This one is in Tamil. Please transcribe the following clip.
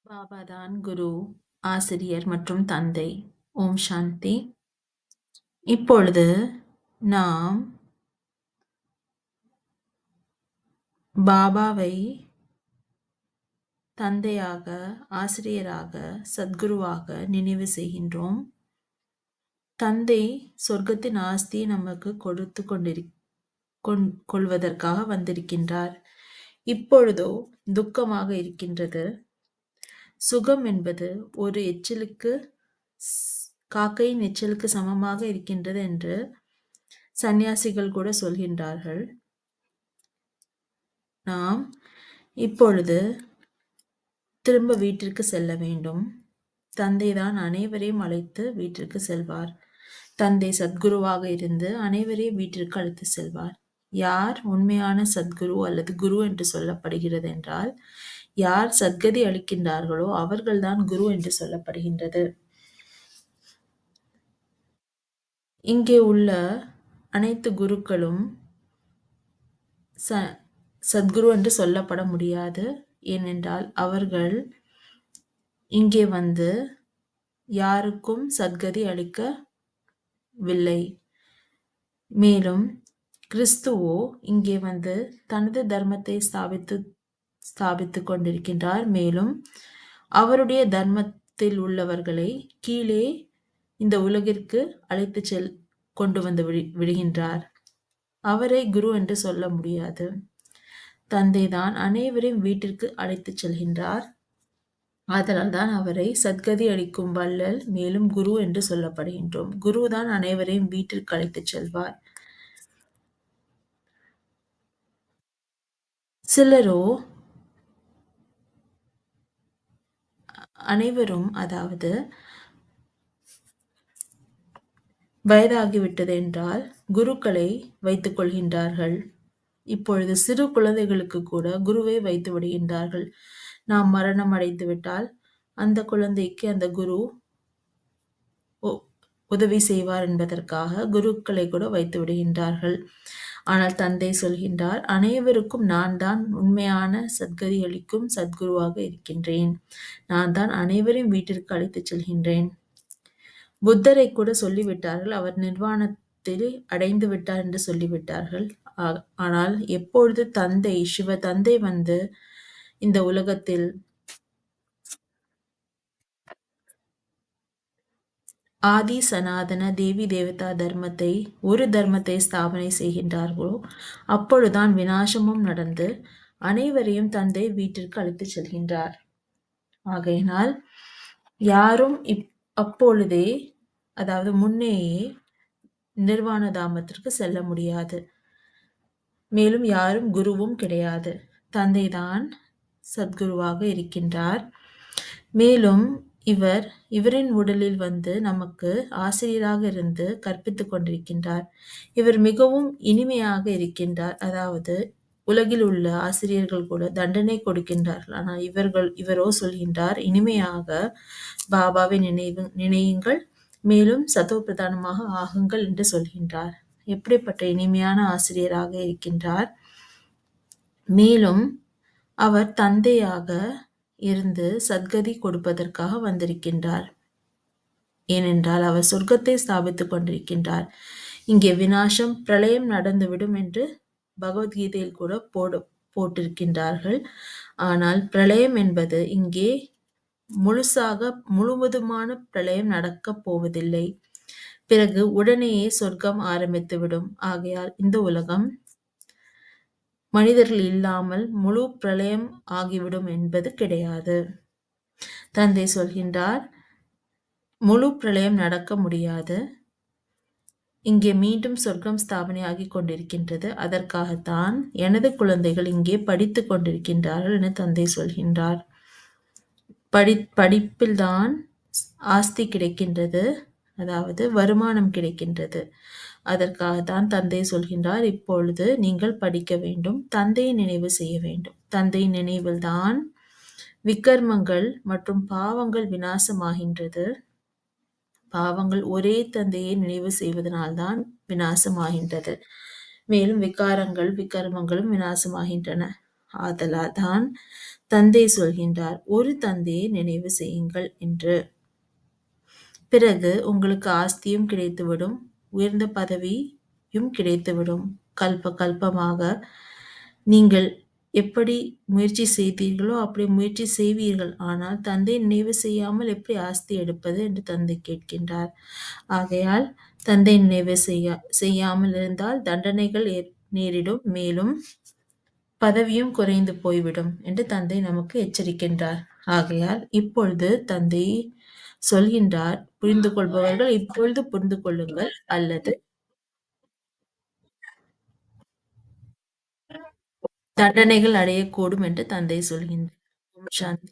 பாபா தான் குரு, ஆசிரியர் மற்றும் தந்தை. ஓம் சாந்தி. இப்பொழுது நாம் பாபாவை தந்தையாக, ஆசிரியராக, சத்குருவாக நினைவு செய்கின்றோம். தந்தை சொர்க்கத்தின் ஆஸ்தியை நமக்கு கொடுத்து கொள்வதற்காக வந்திருக்கின்றார். இப்பொழுதோ துக்கமாக இருக்கின்றது. சுகம் என்பது ஒரு எச்சிலுக்கு காக்கையின் எச்சலுக்கு சமமாக இருக்கின்றது என்று சந்நியாசிகள் கூட சொல்கின்றார்கள். நாம் இப்பொழுது திரும்ப வீட்டிற்கு செல்ல வேண்டும். தந்தைதான் அனைவரையும் அழைத்து வீட்டிற்கு செல்வார். தந்தை சத்குருவாக இருந்து அனைவரையும் வீட்டிற்கு அழைத்து செல்வார். யார் உண்மையான சத்குரு அல்லது குரு என்று சொல்லப்படுகிறது என்றால், யார் சத்கதி அளிக்கின்றார்களோ அவர்கள்தான் குரு என்று சொல்லப்படுகின்றது. இங்கே உள்ள அனைத்து குருக்களும் சத்குரு என்று சொல்லப்பட முடியாது. ஏனென்றால் அவர்கள் இங்கே வந்து யாருக்கும் சத்கதி அளிக்கவில்லை. மேலும் கிறிஸ்துவோ இங்கே வந்து தனது தர்மத்தை ஸ்தாபித்துக் கொண்டிருக்கின்றார். மேலும் அவருடைய தர்மத்தில் உள்ளவர்களை கீழே இந்த உலகிற்கு அழைத்து கொண்டு வந்து விடுகின்றார். அவரை குரு என்று சொல்ல முடியாது. தந்தைதான் அனைவரையும் வீட்டிற்கு அழைத்துச் செல்கின்றார். அதனால் தான் அவரை சத்கதி அளிக்கும் வள்ளல், மேலும் குரு என்று சொல்லப்படுகின்றோம். குரு தான் அனைவரையும் வீட்டிற்கு அழைத்துச் செல்வார். சிலரோ அனைவரும், அதாவது வயதாகிவிட்டது என்றால் குருக்களை வைத்துக் கொள்கின்றார்கள். இப்பொழுது சிறு குழந்தைகளுக்கு கூட குருவை வைத்து விடுகின்றார்கள். நாம் மரணம் அடைந்து விட்டால் அந்த குழந்தைக்கு அந்த குரு உதவி செய்வார் என்பதற்காக குருக்களை கூட வைத்து விடுகின்றார்கள். ஆனால் தந்தை சொல்கின்றார், அனைவருக்கும் நான் தான் உண்மையான சத்கதி அளிக்கும் சத்குருவாக இருக்கின்றேன். நான் தான் அனைவரையும் வீட்டிற்கு அழைத்துச் செல்கின்றேன். புத்தரை கூட சொல்லிவிட்டார்கள், அவர் நிர்வாணத்தில் அடைந்து விட்டார் என்று சொல்லிவிட்டார்கள். ஆனால் எப்பொழுது தந்தை, சிவ தந்தை வந்து இந்த உலகத்தில் ஆதி சனாதன தேவி தேவதா தர்மத்தை, ஒரு தர்மத்தை ஸ்தாபனை செய்கின்றார்களோ அப்பொழுதுதான் விநாசமும் நடந்து அனைவரையும் தந்தை வீட்டிற்கு அழைத்துச் செல்கின்றார். ஆகையினால் யாரும் அப்பொழுதே, அதாவது முன்னேயே நிர்வாண தாமத்திற்கு செல்ல முடியாது. மேலும் யாரும் குருவும் கிடையாது. தந்தைதான் சத்குருவாக இருக்கின்றார். மேலும் இவரின் உடலில் வந்து நமக்கு ஆசிரியராக இருந்து கற்பித்துக் கொண்டிருக்கின்றார். இவர் மிகவும் இனிமையாக இருக்கின்றார். அதாவது உலகில் உள்ள ஆசிரியர்கள் கூட தண்டனை கொடுக்கின்றார்கள். ஆனால் இவரோ சொல்கின்றார், இனிமையாக பாபாவை நினையுங்கள், மேலும் சதோ பிரதானமாக ஆகுங்கள் என்று சொல்கின்றார். எப்படிப்பட்ட இனிமையான ஆசிரியராக இருக்கின்றார். மேலும் அவர் தந்தையாக இருந்து சத்கதி கொடுப்பதற்காக வந்திருக்கின்றார். ஏனென்றால் அவர் சொர்க்கத்தை ஸ்தாபித்துக் கொண்டிருக்கின்றார். இங்கே விநாசம், பிரளயம் நடந்துவிடும் என்று பகவத்கீதையில் கூட போட்டிருக்கின்றார்கள். ஆனால் பிரளயம் என்பது இங்கே முழுவதுமான பிரளயம் நடக்கப் போவதில்லை. பிறகு உடனேயே சொர்க்கம் ஆரம்பித்துவிடும். ஆகையால் இந்த உலகம் மனிதர்கள் இல்லாமல் முழு பிரளயம் ஆகிவிடும் என்பது கிடையாது. தந்தை சொல்கின்றார், முழு பிரளயம் நடக்க முடியாது. இங்கே மீண்டும் சொர்க்கம் ஸ்தாபனை ஆகிக் கொண்டிருக்கின்றது. அதற்காகத்தான் எனது குழந்தைகள் இங்கே படித்துக் கொண்டிருக்கின்றார்கள் என தந்தை சொல்கின்றார். படிப்பில்தான் ஆஸ்தி கிடைக்கின்றது, அதாவது வருமானம் கிடைக்கின்றது. அதற்காகத்தான் தந்தை சொல்கின்றார், இப்பொழுது நீங்கள் படிக்க வேண்டும், தந்தையை நினைவு செய்ய வேண்டும். தந்தை நினைவில்தான் விக்கர்மங்கள் மற்றும் பாவங்கள் விநாசமாகின்றது. பாவங்கள் ஒரே தந்தையை நினைவு செய்வதனால்தான் விநாசமாகின்றது. மேலும் விகாரங்கள் விக்கர்மங்களும் விநாசமாகின்றன. ஆதலால் தான் தந்தை சொல்கின்றார், ஒரு தந்தையை நினைவு செய்யுங்கள் என்று. பிறகு உங்களுக்கு ஆஸ்தியும் கிடைத்துவிடும், உயர்ந்த பதவியும் கிடைத்துவிடும். கல்ப கல்பமாக நீங்கள் எப்படி முயற்சி செய்தீர்களோ அப்படி முயற்சி செய்வீர்கள். ஆனால் தந்தை நினைவு செய்யாமல் எப்படி ஆஸ்தி எடுப்பது என்று தந்தை கேட்கின்றார். ஆகையால் தந்தை நினைவு செய்யாமல் இருந்தால் தண்டனைகள் நேரிடும், மேலும் பதவியும் குறைந்து போய்விடும் என்று தந்தை நமக்கு எச்சரிக்கின்றார். ஆகையால் இப்பொழுது தந்தை சொல்கின்றார், புரிந்து கொள்பவர்கள் இப்பொழுது புரிந்து கொள்ளுங்கள், அல்லது தண்டனைகள் அடையக்கூடும் என்று தந்தை சொல்கின்றார். ஓம் சாந்தி.